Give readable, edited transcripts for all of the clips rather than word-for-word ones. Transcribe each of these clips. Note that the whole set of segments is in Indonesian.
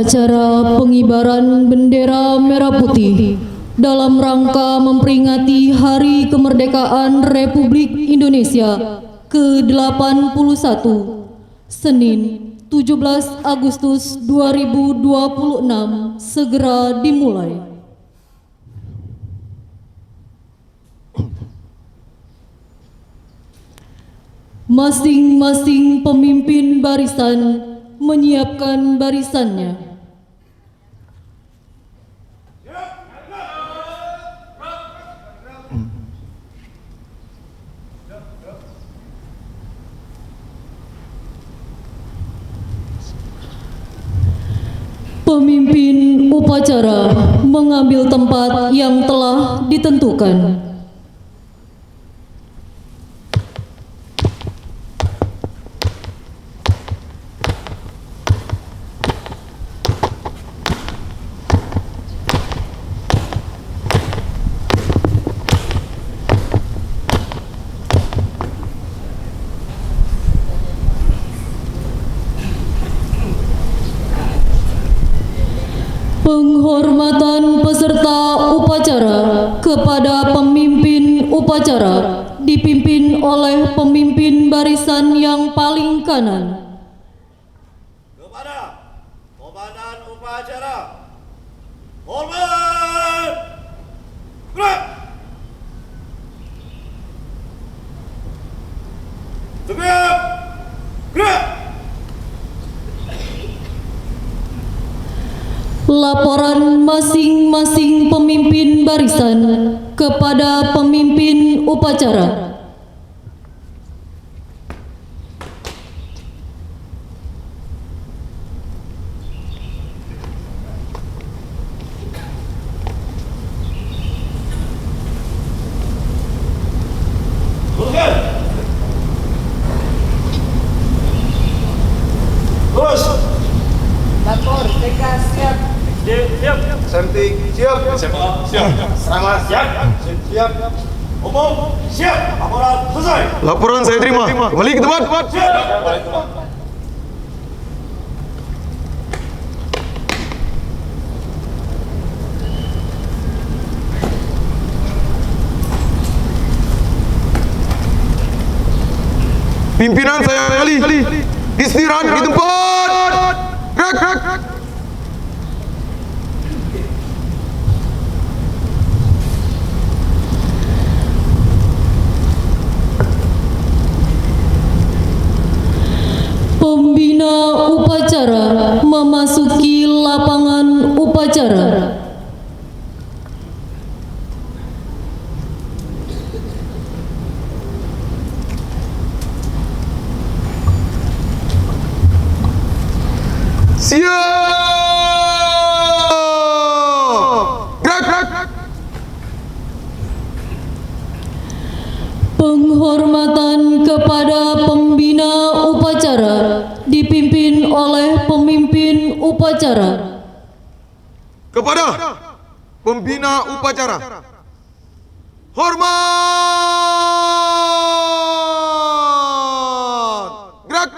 Upacara pengibaran bendera merah putih dalam rangka memperingati Hari Kemerdekaan Republik Indonesia ke-81, Senin 17 Agustus 2026 segera dimulai. Masing-masing pemimpin barisan menyiapkan barisannya. Pemimpin upacara mengambil tempat yang telah ditentukan. Penghormatan peserta upacara kepada pemimpin upacara dipimpin oleh pemimpin barisan yang paling kanan. Kepada komandan upacara, hormat, gerak, tegap, gerak. Laporan masing-masing pemimpin barisan kepada pemimpin upacara. Terus. Lapor, TK siap. Siap. Sentik siap. Siap. Serangan Siap. siap. Umum siap. Laporan selesai. Laporan saya terima. Kembali ke tempat. Siap. Pimpinan saya kembali. Istirahat di tempat. Gerak. Pembina upacara memasuki lapangan upacara. Siap. Gerak. Penghormatan kepada pembina upacara dipimpin oleh pemimpin upacara. Kepada pembina upacara. Hormat. Gerak.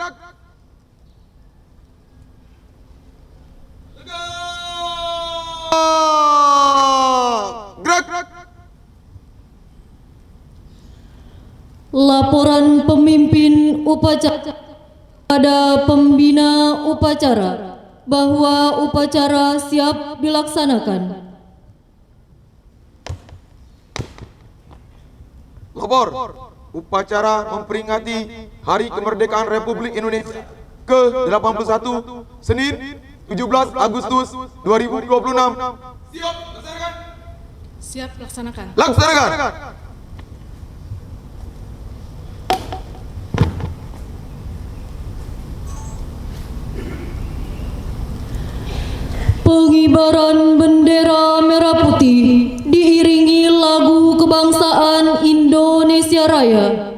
Gerak. Laporan pemimpin upacara pada pembina upacara bahwa upacara siap dilaksanakan. Lapor. Upacara memperingati Hari Kemerdekaan Republik Indonesia ke-81 Senin 17 Agustus 2026. Siap laksanakan. Siap laksanakan. Laksanakan. Pengibaran bendera merah putih diiringi lagu kebangsaan Indonesia Raya.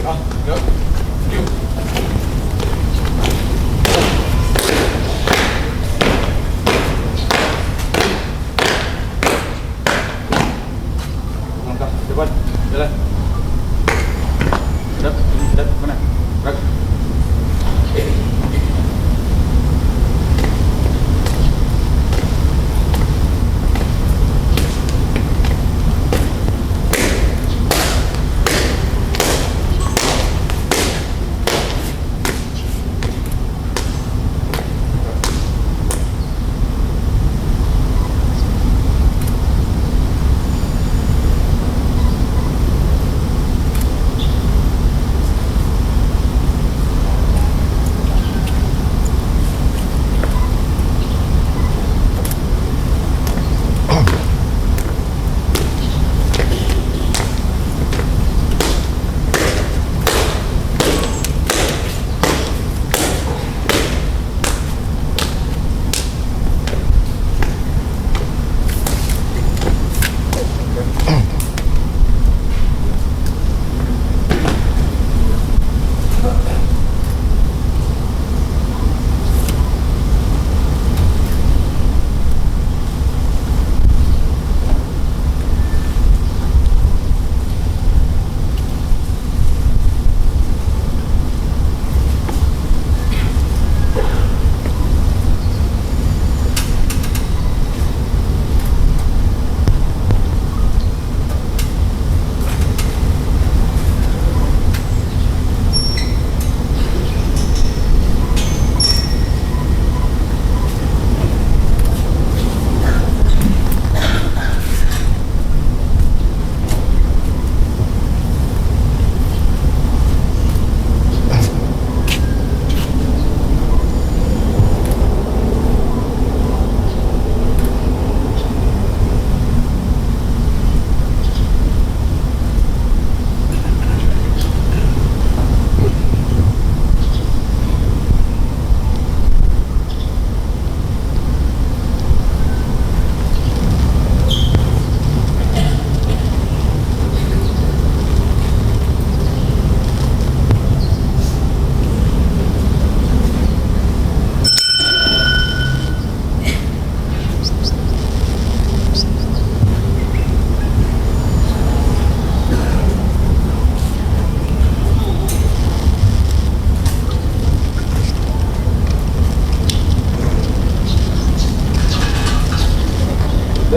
Langkah depan, jalan. Hadap, mana?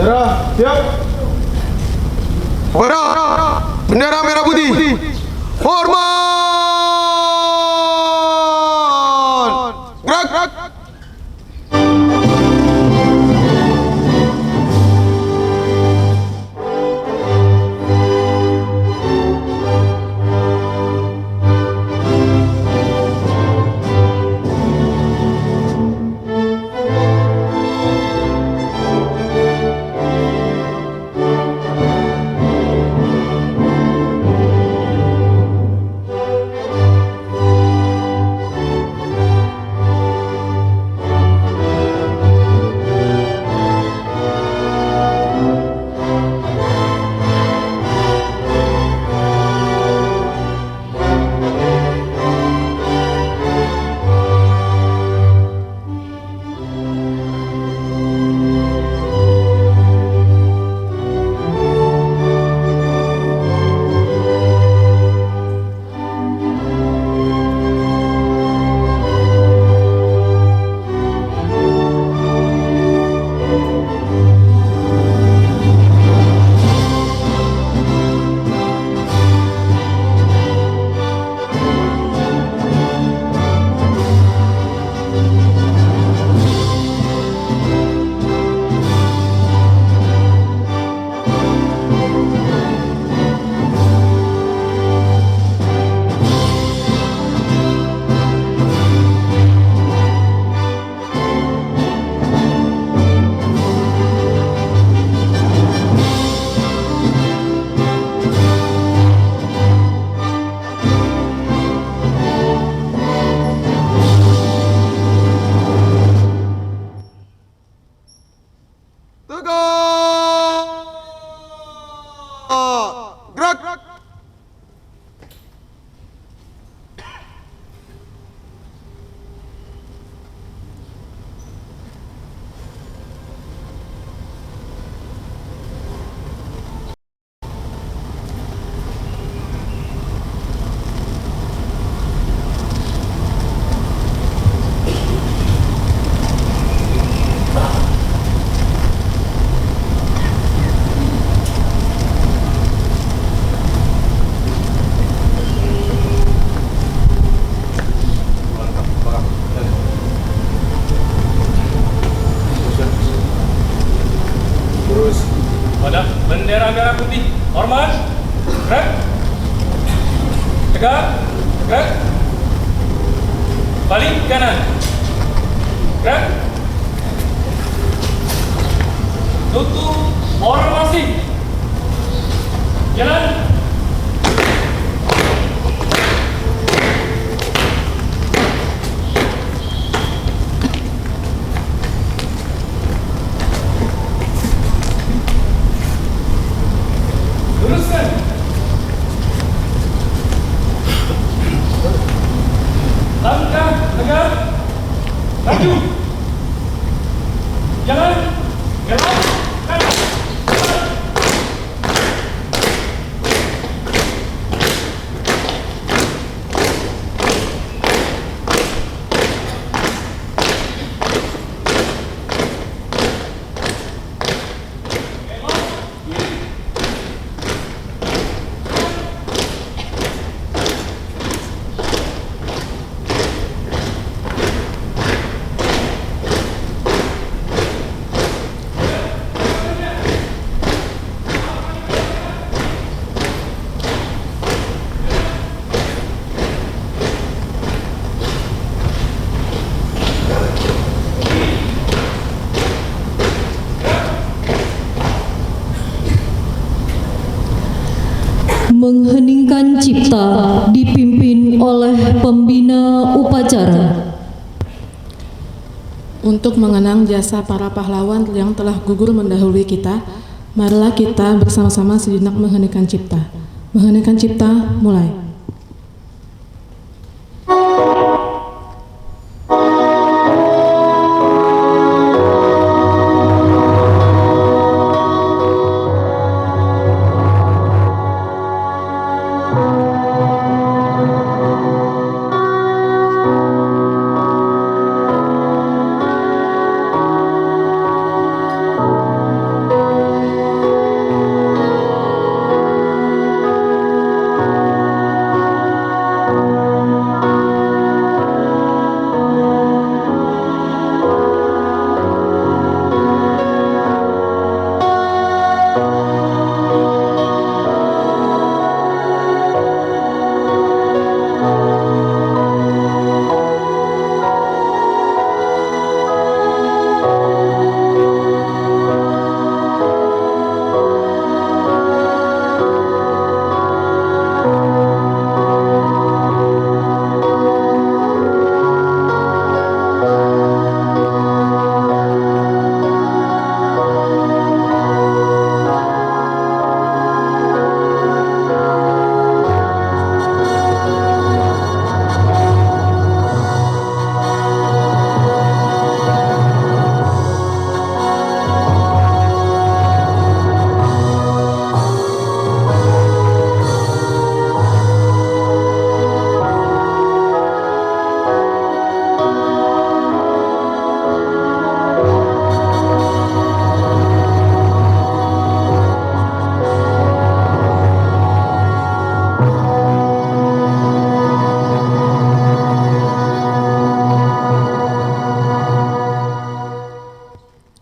Gerak. Bendera siap. Bendera, bendera merah putih. Hormat. Gerak. Gerak. Tegak. Gerak. Balik kanan. Gerak. Tutup formasi. Jalan. Luruskan. Langkah tegak. Maju. Jalan. Gerak. Kanan. Mengheningkan cipta dipimpin oleh pembina upacara. Untuk mengenang jasa para pahlawan yang telah gugur mendahului kita, marilah kita bersama-sama sejenak mengheningkan cipta. Mengheningkan cipta, mulai.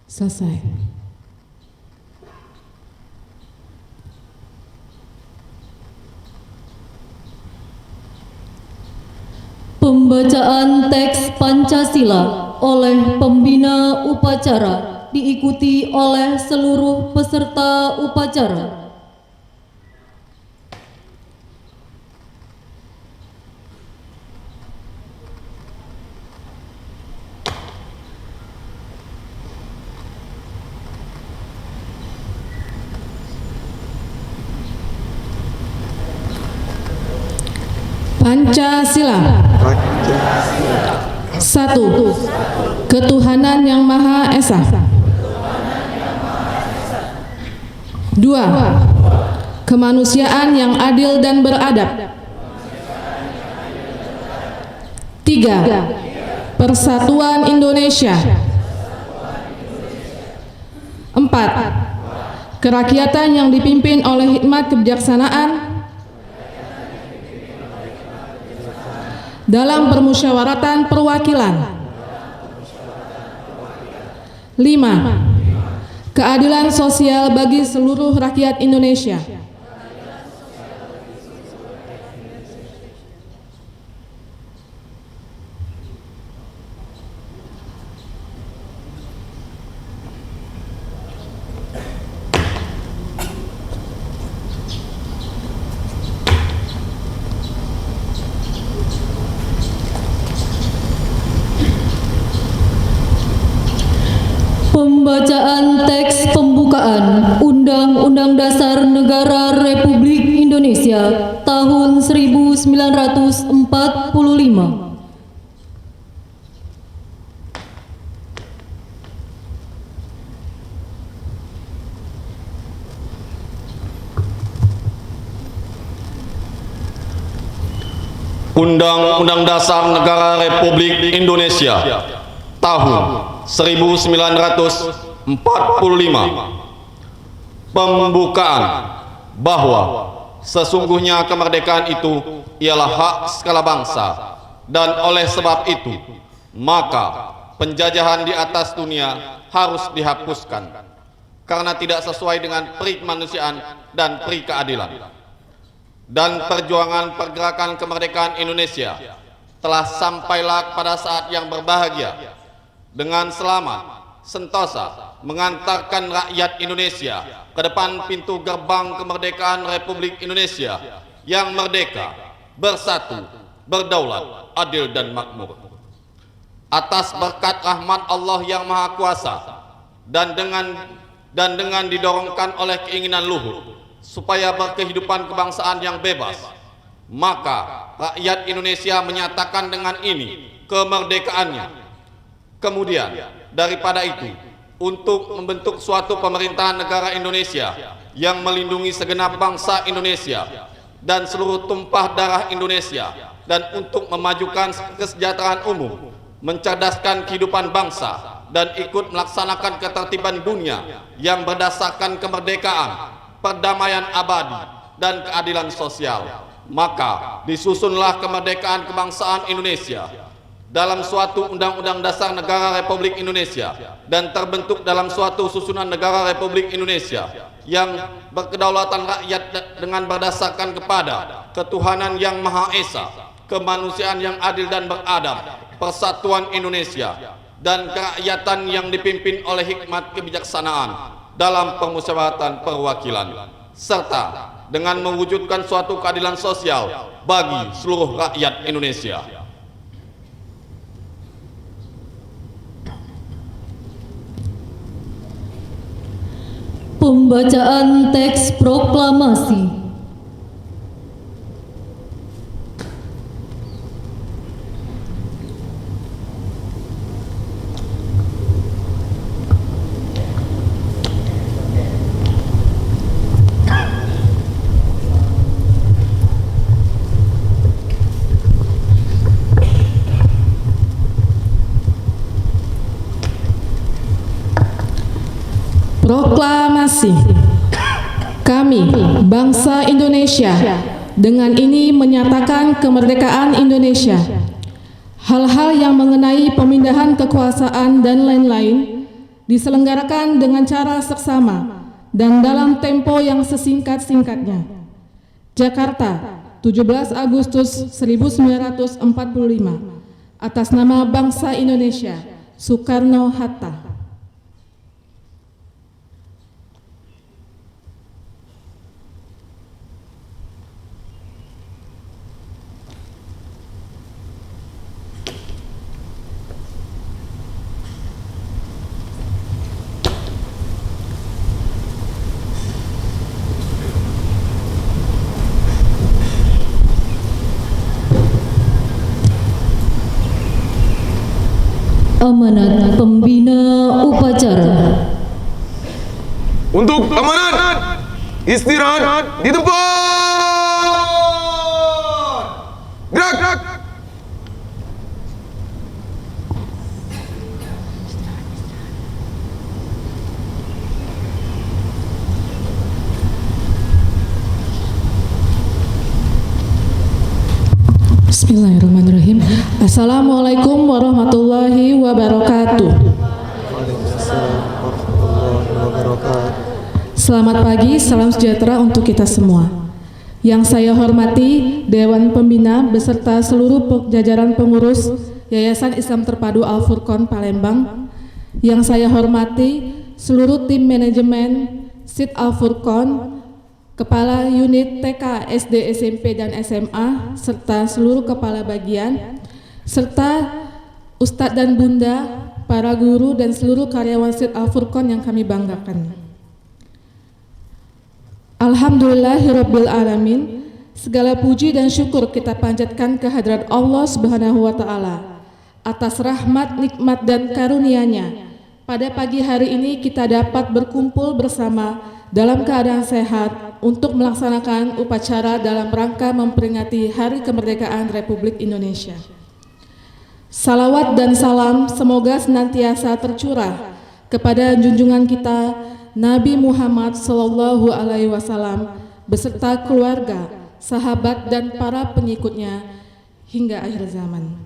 Selesai. Pembacaan teks Pancasila oleh pembina upacara diikuti oleh seluruh peserta upacara. Pancasila. 1. Ketuhanan yang Maha Esa. 2. Kemanusiaan yang adil dan beradab. 3. Persatuan Indonesia. 4. Kerakyatan yang dipimpin oleh hikmat kebijaksanaan dalam permusyawaratan perwakilan. 5. Keadilan sosial bagi seluruh rakyat Indonesia. Pembacaan teks pembukaan Undang-Undang Dasar Negara Republik Indonesia tahun 1945. Undang-Undang Dasar Negara Republik Indonesia tahun 1945. Pembukaan bahwa sesungguhnya kemerdekaan itu ialah hak segala bangsa, dan oleh sebab itu maka penjajahan di atas dunia harus dihapuskan karena tidak sesuai dengan peri kemanusiaan dan peri keadilan. Dan perjuangan pergerakan kemerdekaan Indonesia telah sampailah pada saat yang berbahagia dengan selamat sentosa mengantarkan rakyat Indonesia ke depan pintu gerbang kemerdekaan Republik Indonesia yang merdeka, bersatu, berdaulat, adil dan makmur. Atas berkat rahmat Allah yang Maha Kuasa dan dengan didorongkan oleh keinginan luhur supaya berkehidupan kebangsaan yang bebas, maka rakyat Indonesia menyatakan dengan ini kemerdekaannya. Kemudian daripada itu, untuk membentuk suatu pemerintahan negara Indonesia yang melindungi segenap bangsa Indonesia dan seluruh tumpah darah Indonesia, dan untuk memajukan kesejahteraan umum, mencerdaskan kehidupan bangsa, dan ikut melaksanakan ketertiban dunia yang berdasarkan kemerdekaan, perdamaian abadi, dan keadilan sosial, maka disusunlah kemerdekaan kebangsaan Indonesia dalam suatu Undang-Undang Dasar Negara Republik Indonesia, dan terbentuk dalam suatu susunan negara Republik Indonesia yang berkedaulatan rakyat dengan berdasarkan kepada ketuhanan yang Maha Esa, kemanusiaan yang adil dan beradab, persatuan Indonesia, dan kerakyatan yang dipimpin oleh hikmat kebijaksanaan dalam permusyawaratan perwakilan, serta dengan mewujudkan suatu keadilan sosial bagi seluruh rakyat Indonesia. Pembacaan teks proklamasi. Proklamasi. Kami, bangsa Indonesia, dengan ini menyatakan kemerdekaan Indonesia. Hal-hal yang mengenai pemindahan kekuasaan dan lain-lain diselenggarakan dengan cara seksama dan dalam tempo yang sesingkat-singkatnya. Jakarta, 17 Agustus 1945. Atas nama bangsa Indonesia, Soekarno-Hatta. Amanat pembina upacara. Untuk amanat, istirahat di tempat. Gerak. Bismillahirrahmanirrahim. Assalamualaikum warahmatullahi wabarakatuh. Selamat pagi, salam sejahtera untuk kita semua. Yang saya hormati Dewan Pembina beserta seluruh jajaran pengurus Yayasan Islam Terpadu Al-Furqon Palembang. Yang saya hormati seluruh tim manajemen SIT Al-Furqon, Kepala Unit TK, SD, SMP, dan SMA, serta seluruh kepala bagian, serta Ustadz dan Bunda para guru, dan seluruh karyawan SIT Al-Furqon yang kami banggakan. Alhamdulillahirabbil alamin. Segala puji dan syukur kita panjatkan kehadirat Allah Subhanahu wa taala atas rahmat, nikmat dan karunia-Nya. Pada pagi hari ini kita dapat berkumpul bersama dalam keadaan sehat untuk melaksanakan upacara dalam rangka memperingati Hari Kemerdekaan Republik Indonesia. Salawat dan salam semoga senantiasa tercurah kepada junjungan kita Nabi Muhammad SAW beserta keluarga, sahabat dan para pengikutnya hingga akhir zaman.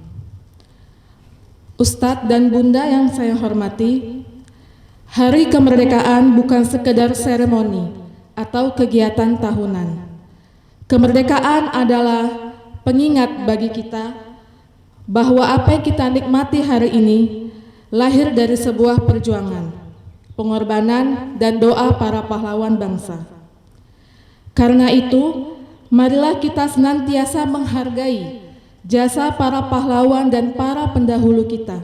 Ustadz dan Bunda yang saya hormati, Hari Kemerdekaan bukan sekedar seremoni atau kegiatan tahunan. Kemerdekaan adalah pengingat bagi kita bahwa apa yang kita nikmati hari ini lahir dari sebuah perjuangan, pengorbanan, dan doa para pahlawan bangsa. Karena itu, marilah kita senantiasa menghargai jasa para pahlawan dan para pendahulu kita.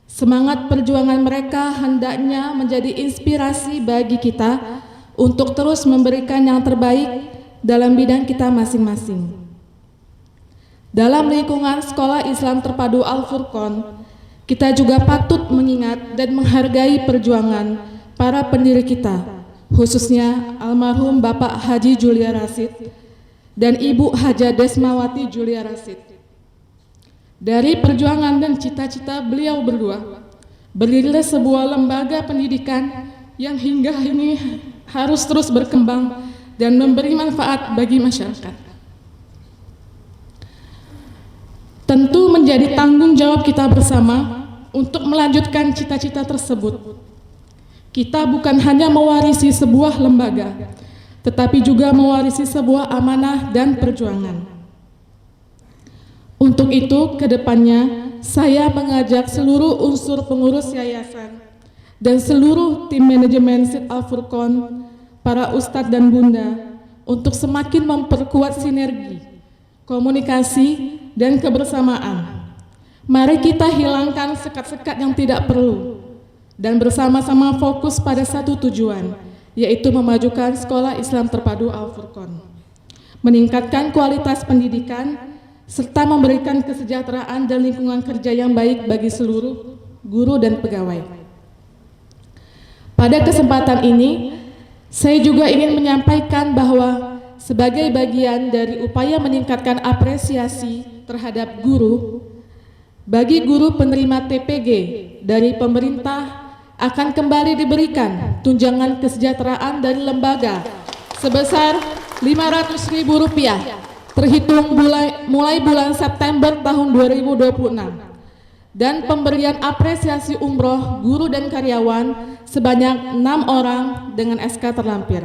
Semangat perjuangan mereka hendaknya menjadi inspirasi bagi kita untuk terus memberikan yang terbaik dalam bidang kita masing-masing. Dalam lingkungan Sekolah Islam Terpadu Al-Furqon, kita juga patut mengingat dan menghargai perjuangan para pendiri kita, khususnya almarhum Bapak Haji Julia Rasid dan Ibu Haja Desmawati Julia Rasid. Dari perjuangan dan cita-cita beliau berdua, berdirilah sebuah lembaga pendidikan yang hingga ini harus terus berkembang dan memberi manfaat bagi masyarakat. Tentu menjadi tanggung jawab kita bersama untuk melanjutkan cita-cita tersebut. Kita bukan hanya mewarisi sebuah lembaga, tetapi juga mewarisi sebuah amanah dan perjuangan. Untuk itu, ke depannya, saya mengajak seluruh unsur pengurus yayasan dan seluruh tim manajemen SIT Al-Furqon, para ustadz dan bunda, untuk semakin memperkuat sinergi, komunikasi, dan kebersamaan. Mari kita hilangkan sekat-sekat yang tidak perlu dan bersama-sama fokus pada satu tujuan, yaitu memajukan Sekolah Islam Terpadu Al-Furqon, meningkatkan kualitas pendidikan, serta memberikan kesejahteraan dan lingkungan kerja yang baik bagi seluruh guru dan pegawai. Pada kesempatan ini, saya juga ingin menyampaikan bahwa sebagai bagian dari upaya meningkatkan apresiasi terhadap guru, bagi guru penerima TPG dari pemerintah akan kembali diberikan tunjangan kesejahteraan dari lembaga sebesar Rp500.000 terhitung mulai bulan September tahun 2026, dan pemberian apresiasi umroh guru dan karyawan sebanyak 6 orang dengan SK terlampir.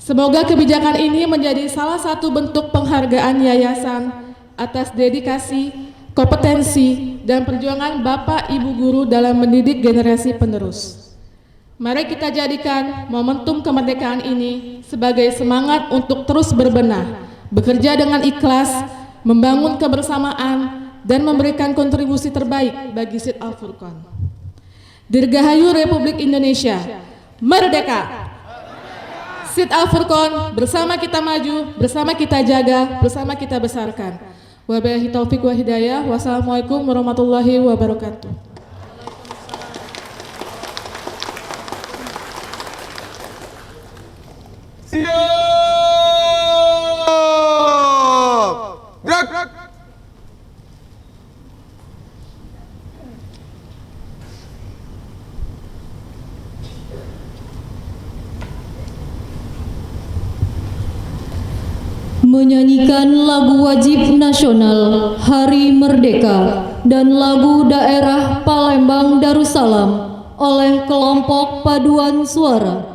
Semoga kebijakan ini menjadi salah satu bentuk penghargaan yayasan atas dedikasi, kompetensi, dan perjuangan Bapak Ibu guru dalam mendidik generasi penerus. Mari kita jadikan momentum kemerdekaan ini sebagai semangat untuk terus berbenah, bekerja dengan ikhlas, membangun kebersamaan, dan memberikan kontribusi terbaik bagi SIT Al-Furqon. Dirgahayu Republik Indonesia, merdeka! SIT Al-Furqon, bersama kita maju, bersama kita jaga, bersama kita besarkan. Wabillahi taufiq wa hidayah. Wassalamualaikum warahmatullahi wabarakatuh. Siap! Gerak! Menyanyikan lagu wajib nasional Hari Merdeka dan lagu daerah Palembang Darussalam oleh kelompok paduan suara.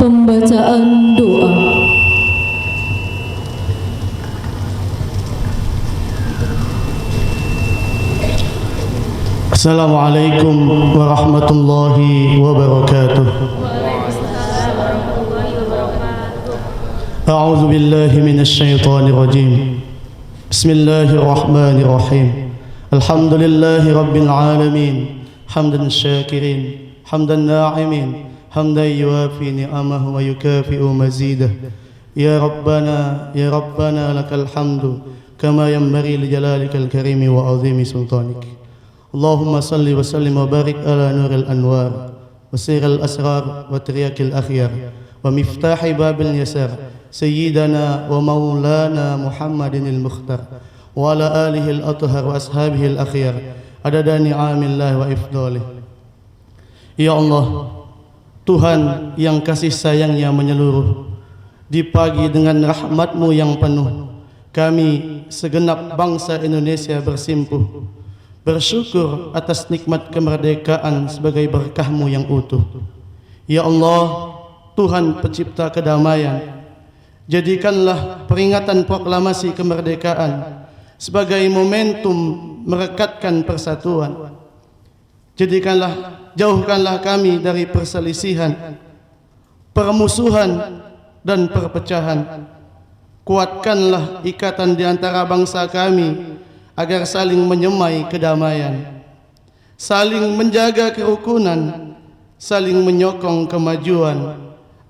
Pembacaan doa. Assalamualaikum warahmatullahi wabarakatuh. A'udzu billahi minasy syaithanir rajim. Bismillahirrahmanirrahim. Alhamdulillahi rabbil alamin. Hamdan syakirin, hamdan na'imin, hamdan yuwafi ni'amahu wa yukafi'u mazidah. Ya Rabbana lakal hamdu kama yanbaghi li jalalikal karimi wa 'azimi sultanik. Allahumma salli wa sallim wa barik ala nuril anwar wa siril asrar wa triyakil akhyar wa miftahi babil yasar sayyidana wa maulana Muhammadin al-mukhtar wa ala alihi al-athhar wa ashabihi al-akhyar adada ni'amillah wa ifdalih. Ya Allah, Tuhan yang kasih sayangnya menyeluruh, di pagi dengan rahmat-Mu yang penuh kami segenap bangsa Indonesia bersimpuh bersyukur atas nikmat kemerdekaan sebagai berkah-Mu yang utuh. Ya Allah, Tuhan pencipta kedamaian, jadikanlah peringatan proklamasi kemerdekaan sebagai momentum merekatkan persatuan. Jauhkanlah kami dari perselisihan, permusuhan dan perpecahan. Kuatkanlah ikatan di antara bangsa kami agar saling menyemai kedamaian, saling menjaga kerukunan, saling menyokong kemajuan.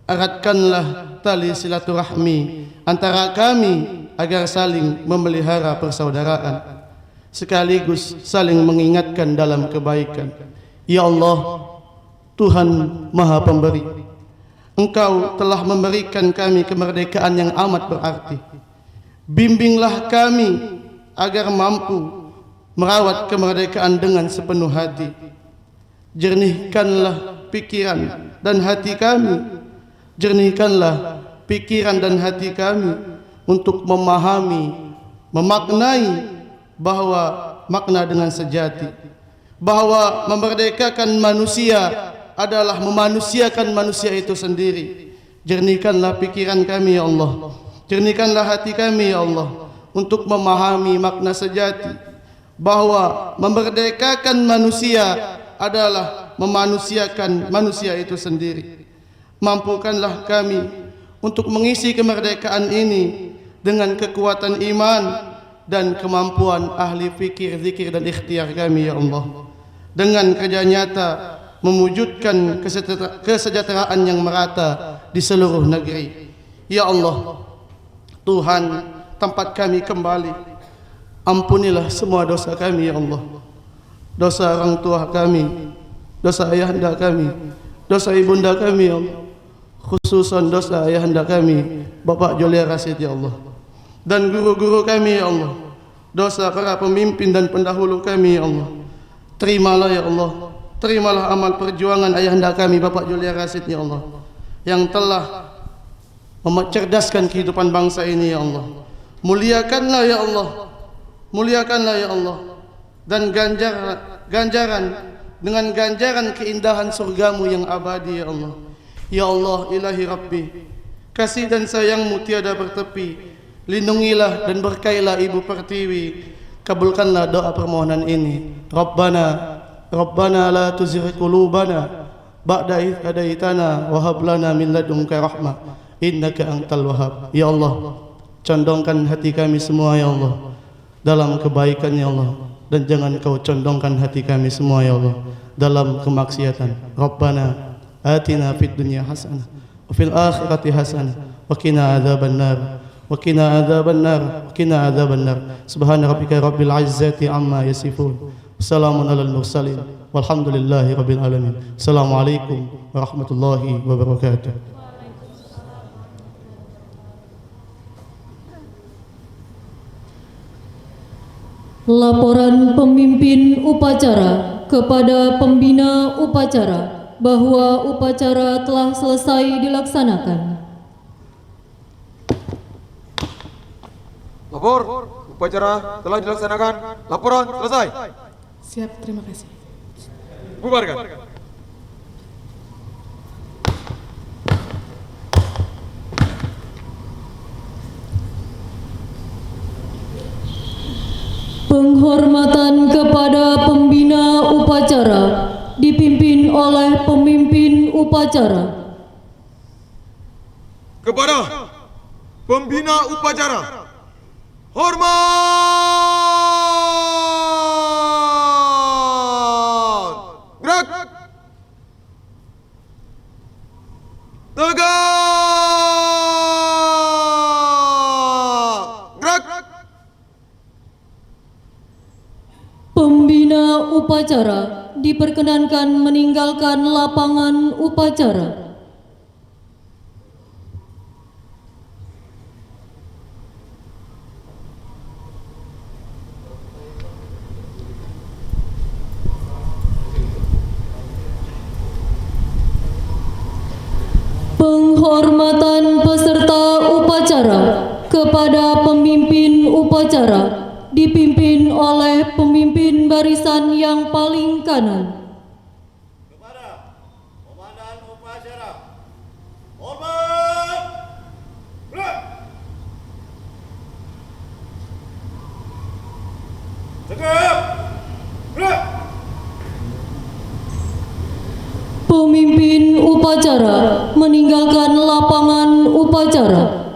Eratkanlah tali silaturahmi antara kami agar saling memelihara persaudaraan, sekaligus saling mengingatkan dalam kebaikan. Ya Allah, Tuhan Maha Pemberi, Engkau telah memberikan kami kemerdekaan yang amat berarti. Bimbinglah kami agar mampu merawat kemerdekaan dengan sepenuh hati. Jernihkanlah pikiran dan hati kami. Jernihkanlah pikiran dan hati kami untuk memahami, memaknai bahwa makna dengan sejati, bahwa memerdekakan manusia adalah memanusiakan manusia itu sendiri. Jernihkanlah pikiran kami ya Allah, jernihkanlah hati kami ya Allah untuk memahami makna sejati bahwa memerdekakan manusia adalah memanusiakan manusia itu sendiri. Mampukanlah kami untuk mengisi kemerdekaan ini dengan kekuatan iman dan kemampuan ahli fikir, zikir dan ikhtiar kami ya Allah, dengan kerja nyata mewujudkan kesejahteraan yang merata di seluruh negeri. Ya Allah, Tuhan, tempat kami kembali, ampunilah semua dosa kami ya Allah, dosa orang tua kami, dosa ayahanda kami, dosa ibunda kami ya Allah, khususan dosa ayahanda kami Bapak Jolia Rasid ya Allah, dan guru-guru kami ya Allah, dosa para pemimpin dan pendahulu kami ya Allah. Terimalah ya Allah, terimalah amal perjuangan ayahanda kami Bapak Jolia Rasid ya Allah, yang telah mencerdaskan kehidupan bangsa ini ya Allah. Muliakanlah ya Allah, muliakanlah ya Allah, dan dengan ganjaran keindahan surgamu yang abadi ya Allah. Ya Allah, ilahi Rabbi, kasih dan sayangmu tiada bertepi. Lindungilah dan berkailah Ibu Pertiwi. Kabulkanlah doa permohonan ini. Rabbana la tuzigh qulubana ba'da idh hadaitana wa hab lana min ladunka rahmah innaka antal wahhab. Ya Allah, condongkan hati kami semua ya Allah dalam kebaikan ya Allah, dan jangan Kau condongkan hati kami semua ya Allah dalam kemaksiatan. Rabbana atina fid dunya hasanah wa fil akhirati hasanah wa qina adzabannar wa qina adzabannar wa qina adzabannar. Subhana rabbika rabbil izzati amma yasifun, salamun alal mursalin walhamdulillahi rabbil alamin. Assalamualaikum warahmatullahi wabarakatuh. Laporan pemimpin upacara kepada pembina upacara bahwa upacara telah selesai dilaksanakan. Lapor, upacara telah dilaksanakan. Laporan selesai. Siap, terima kasih. Bubarkan. Penghormatan kepada pembina upacara dipimpin oleh pemimpin upacara. Kepada pembina upacara, hormat! Gerak! Tegak! Gerak! Pembina upacara diperkenankan meninggalkan lapangan upacara. Penghormatan peserta upacara kepada pemimpin upacara dipimpin oleh pemimpin barisan yang paling kanan. Kepada komandan upacara, hormat! Gerak! Tegap! Gerak! Pemimpin upacara meninggalkan lapangan upacara.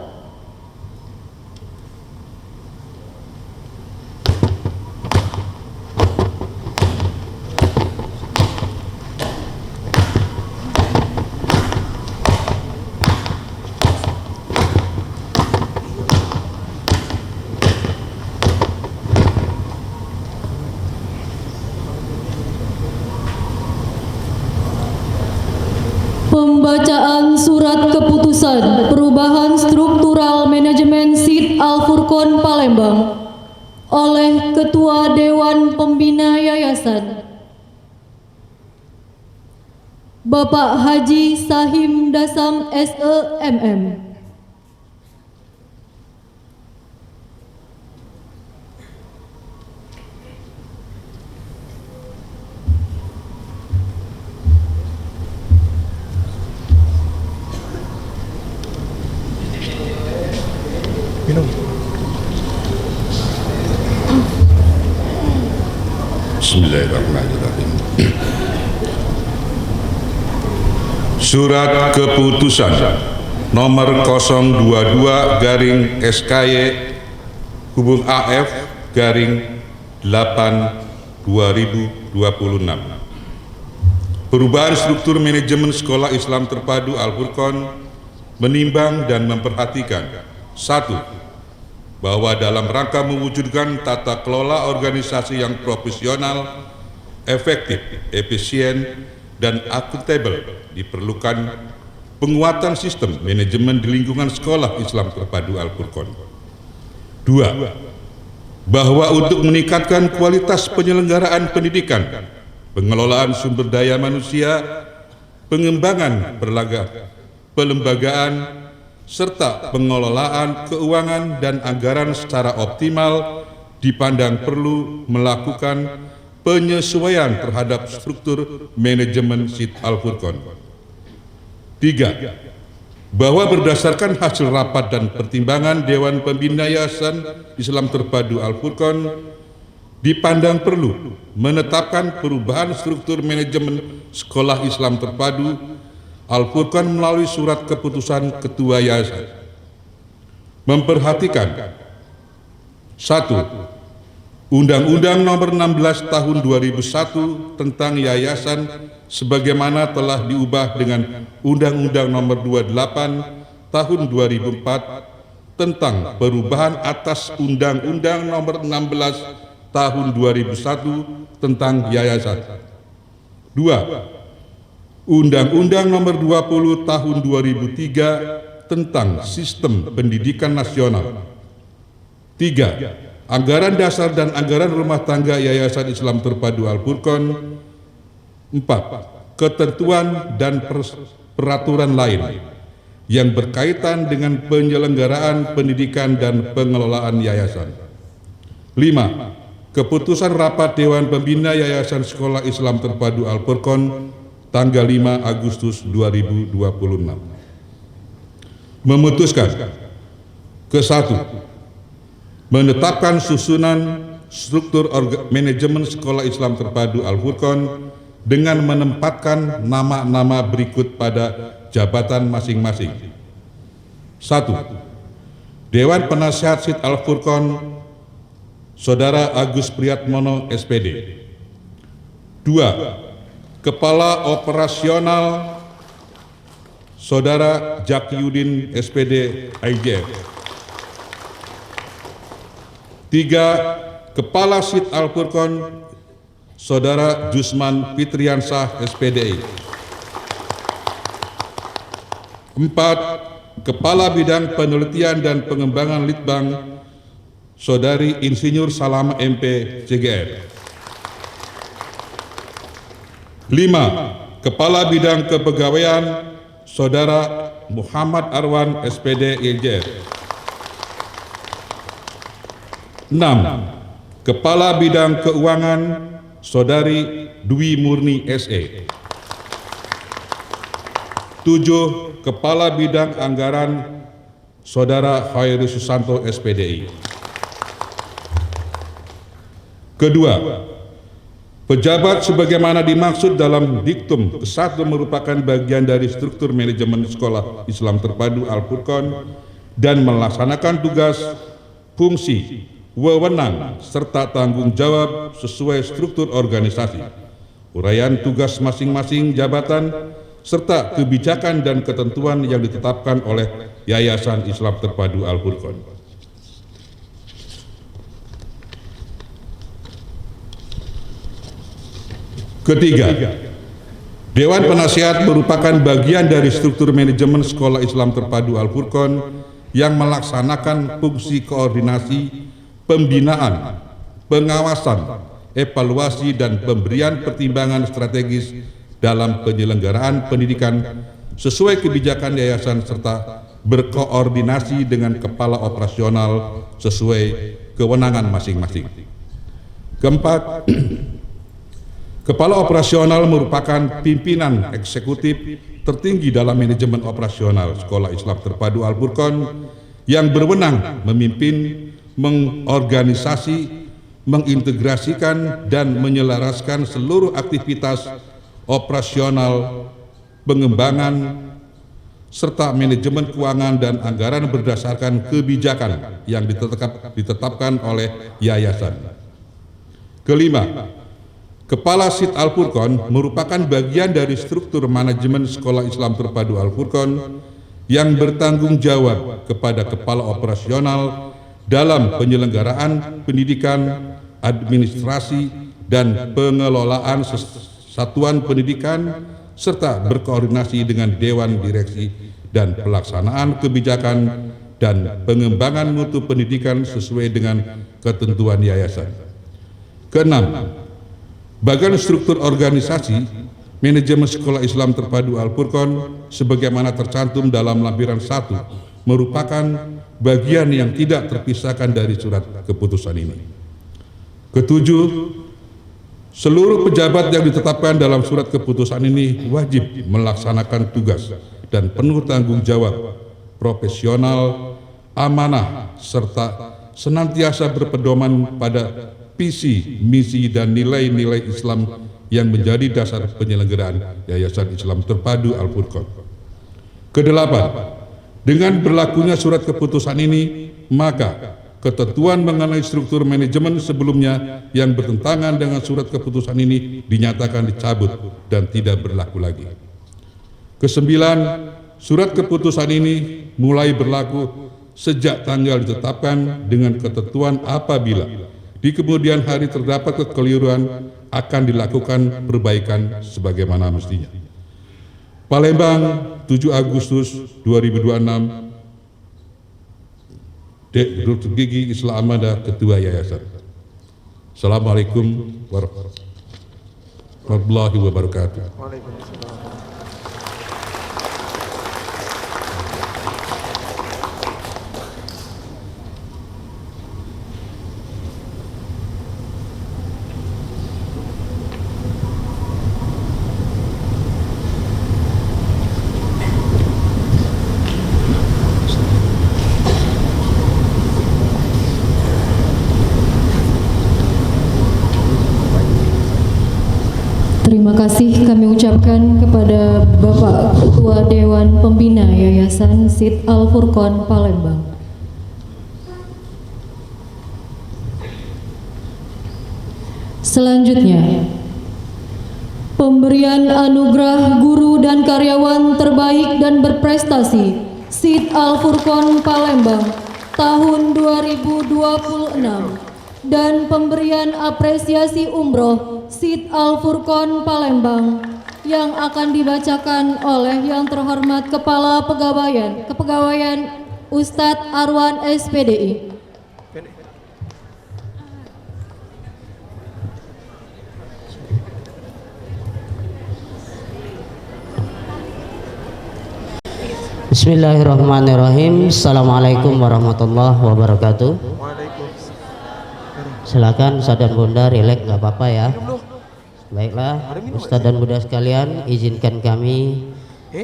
Pembacaan surat keputusan perubahan struktural manajemen SID Al-Furqon Palembang oleh Ketua Dewan Pembina Yayasan Bapak Haji Sahim Dasam SEMM. Bismillahirrahmanirrahim. Surat keputusan nomor 022 SKY hubung AF garing 8 2026. Perubahan struktur manajemen Sekolah Islam Terpadu Al-Furqon menimbang dan memperhatikan: 1. Bahwa dalam rangka mewujudkan tata kelola organisasi yang profesional, efektif, efisien, dan akuntabel, diperlukan penguatan sistem manajemen di lingkungan Sekolah Islam Terpadu Al-Furqon. 2. Bahwa untuk meningkatkan kualitas penyelenggaraan pendidikan, pengelolaan sumber daya manusia, pengembangan pelembagaan, serta pengelolaan keuangan dan anggaran secara optimal, dipandang perlu melakukan penyesuaian terhadap struktur manajemen SID Al-Furqon. 3. Bahwa berdasarkan hasil rapat dan pertimbangan Dewan Pembina Yayasan Islam Terpadu Al-Furqon, dipandang perlu menetapkan perubahan struktur manajemen Sekolah Islam Terpadu Al-Furqon melalui surat keputusan Ketua Yayasan. Memperhatikan: 1. Undang-Undang Nomor 16 Tahun 2001 tentang Yayasan sebagaimana telah diubah dengan Undang-Undang Nomor 28 Tahun 2004 tentang perubahan atas Undang-Undang Nomor 16 Tahun 2001 tentang Yayasan. 2. Undang-Undang Nomor 20 Tahun 2003 tentang Sistem Pendidikan Nasional. 3. Anggaran dasar dan anggaran rumah tangga Yayasan Islam Terpadu Al-Furqon. 4. Ketentuan dan peraturan lain yang berkaitan dengan penyelenggaraan pendidikan dan pengelolaan yayasan. 5. Keputusan rapat Dewan Pembina Yayasan Sekolah Islam Terpadu Al-Furqon tanggal 5 Agustus 2026. Memutuskan: ke-1. Menetapkan susunan struktur manajemen Sekolah Islam Terpadu Al-Furqon dengan menempatkan nama-nama berikut pada jabatan masing-masing. 1. Dewan Penasihat SID Al-Furqon Saudara Agus Priyatmono SPD. 2. Kepala Operasional Saudara Jakyudin SPD IJF. 3. Kepala SID Al-Furqon Saudara Jusman Fitriansah SPDI. 4. Kepala Bidang Penelitian dan Pengembangan Litbang Saudari Insinyur Salama MP CGR. 5. Kepala Bidang Kepegawaian Saudara Muhammad Arwan SPD IJR. 6. Kepala Bidang Keuangan Saudari Dwi Murni SE. 7. Kepala Bidang Anggaran Saudara Khairi Susanto SPDI. Kedua, pejabat sebagaimana dimaksud dalam diktum ke-1 merupakan bagian dari struktur manajemen Sekolah Islam Terpadu Al-Furqon dan melaksanakan tugas, fungsi, wewenang, serta tanggung jawab sesuai struktur organisasi, uraian tugas masing-masing jabatan, serta kebijakan dan ketentuan yang ditetapkan oleh Yayasan Islam Terpadu Al-Furqon. Ketiga, Dewan Penasihat merupakan bagian dari struktur manajemen Sekolah Islam Terpadu Al-Furqon yang melaksanakan fungsi koordinasi, pembinaan, pengawasan, evaluasi, dan pemberian pertimbangan strategis dalam penyelenggaraan pendidikan sesuai kebijakan yayasan serta berkoordinasi dengan kepala operasional sesuai kewenangan masing-masing. Keempat, Kepala operasional merupakan pimpinan eksekutif tertinggi dalam manajemen operasional Sekolah Islam Terpadu Al-Furqon yang berwenang memimpin, mengorganisasi, mengintegrasikan, dan menyelaraskan seluruh aktivitas operasional, pengembangan, serta manajemen keuangan dan anggaran berdasarkan kebijakan yang ditetapkan oleh yayasan. Kelima, Kepala SID Al-Furqon merupakan bagian dari struktur manajemen Sekolah Islam Terpadu Al-Furqon yang bertanggung jawab kepada kepala operasional dalam penyelenggaraan pendidikan, administrasi, dan pengelolaan satuan pendidikan, serta berkoordinasi dengan Dewan Direksi dan pelaksanaan kebijakan dan pengembangan mutu pendidikan sesuai dengan ketentuan yayasan. Keenam, bagian struktur organisasi manajemen Sekolah Islam Terpadu Al-Furqon sebagaimana tercantum dalam lampiran 1 merupakan bagian yang tidak terpisahkan dari surat keputusan ini. Ketujuh, seluruh pejabat yang ditetapkan dalam surat keputusan ini wajib melaksanakan tugas dan penuh tanggung jawab, profesional, amanah, serta senantiasa berpedoman pada visi, misi, dan nilai-nilai Islam yang menjadi dasar penyelenggaraan Yayasan Islam Terpadu Al-Furqon. Kedelapan, dengan berlakunya surat keputusan ini, maka ketentuan mengenai struktur manajemen sebelumnya yang bertentangan dengan surat keputusan ini dinyatakan dicabut dan tidak berlaku lagi. Kesembilan, surat keputusan ini mulai berlaku sejak tanggal ditetapkan dengan ketentuan apabila di kemudian hari terdapat kekeliruan akan dilakukan perbaikan sebagaimana mestinya. Palembang, 7 Agustus 2026. Dr. Gigi Islam Amanda, Ketua Yayasan. Assalamualaikum warahmatullahi wabarakatuh. Terima kasih kami ucapkan kepada Bapak Ketua Dewan Pembina Yayasan Sid Al-Furqon Palembang. Selanjutnya, pemberian anugerah guru dan karyawan terbaik dan berprestasi Sid Al-Furqon Palembang tahun 2026 dan pemberian apresiasi umroh Sid Al-Furqon Palembang yang akan dibacakan oleh yang terhormat Kepala Kepegawaian Ustadz Arwan SPDI. Bismillahirrahmanirrahim. Assalamualaikum warahmatullahi wabarakatuh. Silakan Ustaz dan Bunda rileks, nggak apa-apa ya. Baiklah, Ustaz dan Bunda sekalian, izinkan kami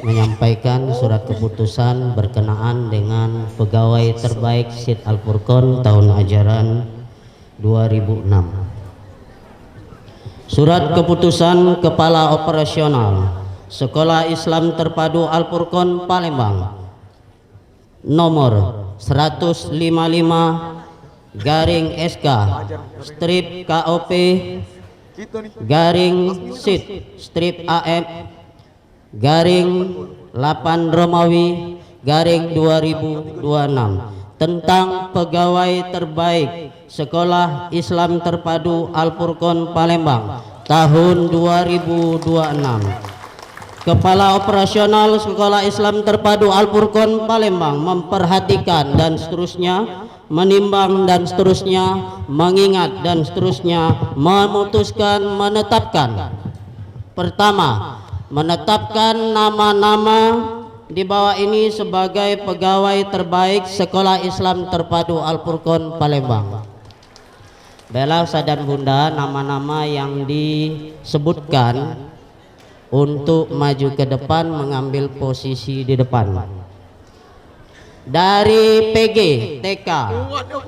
menyampaikan surat keputusan berkenaan dengan pegawai terbaik Sid Al-Furqon tahun ajaran 2006. Surat keputusan Kepala Operasional Sekolah Islam Terpadu Al-Furqon Palembang nomor 155/SK strip KOP garing SID strip AF garing 8 Romawi garing 2026 tentang pegawai terbaik Sekolah Islam Terpadu Al-Furqon Palembang tahun 2026. Kepala Operasional Sekolah Islam Terpadu Al-Furqon Palembang memperhatikan dan seterusnya, menimbang dan seterusnya, mengingat dan seterusnya, memutuskan, menetapkan. Pertama, menetapkan nama-nama di bawah ini sebagai pegawai terbaik Sekolah Islam Terpadu Al-Furqon Palembang. Bela dan Bunda, nama-nama yang disebutkan untuk maju ke depan mengambil posisi di depan. Dari PG TK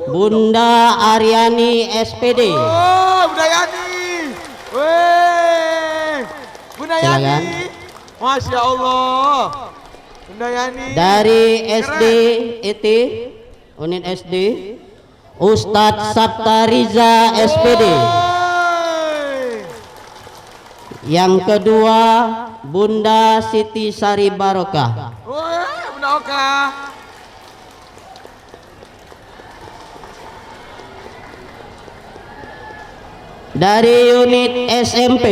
Bunda Aryani SPD. Oh, Bunda Yani. Weh. Bunda Yani. Masya Allah. Bunda Yani. Dari SD IT unit SD Ustadz Sabta Riza SPD. Yang kedua Bunda Siti Sari Barokah. Bunda Oka. Dari unit SMP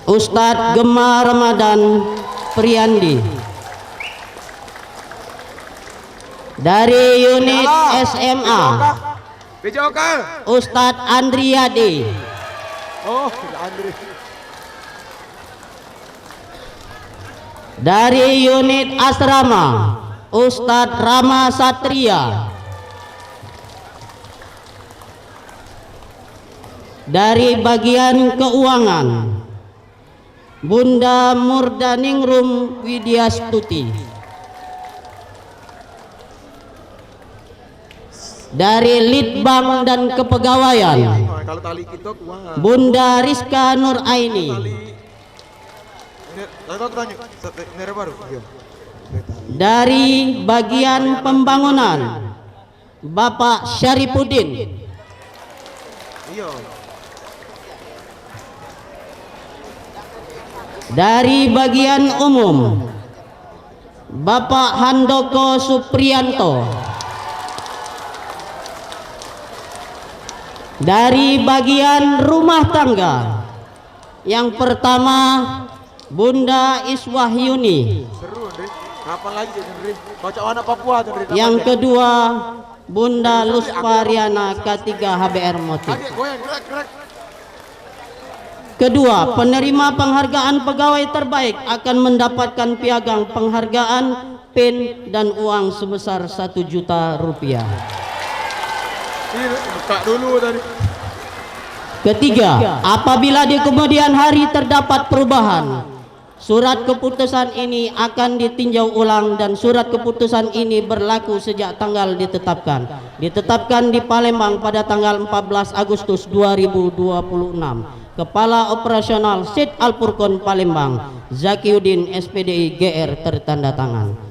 Ustadz Gemma Ramadan Priyandi. Dari unit SMA Ustadz Andriadi. Oh, Andri. Dari unit asrama Ustadz Rama Satria. Dari bagian keuangan Bunda Murdaningrum Widyastuti. Dari Litbang dan Kepegawaian Bunda Rizka Nur Aini. Dari bagian pembangunan Bapak Syarifuddin. Dari bagian umum Bapak Handoko Supriyanto. Dari bagian rumah tangga yang pertama Bunda Iswahyuni. Yang kedua Bunda Luspariana K3 HBR Motif. Kedua, penerima penghargaan pegawai terbaik akan mendapatkan piagam penghargaan, pin dan uang sebesar 1 juta rupiah. Ketiga, apabila di kemudian hari terdapat perubahan, surat keputusan ini akan ditinjau ulang dan surat keputusan ini berlaku sejak tanggal ditetapkan di Palembang pada tanggal 14 Agustus 2026 Kepala Operasional SIT Al Furqon Palembang, Zakiuddin SPDI GR tertanda tangan.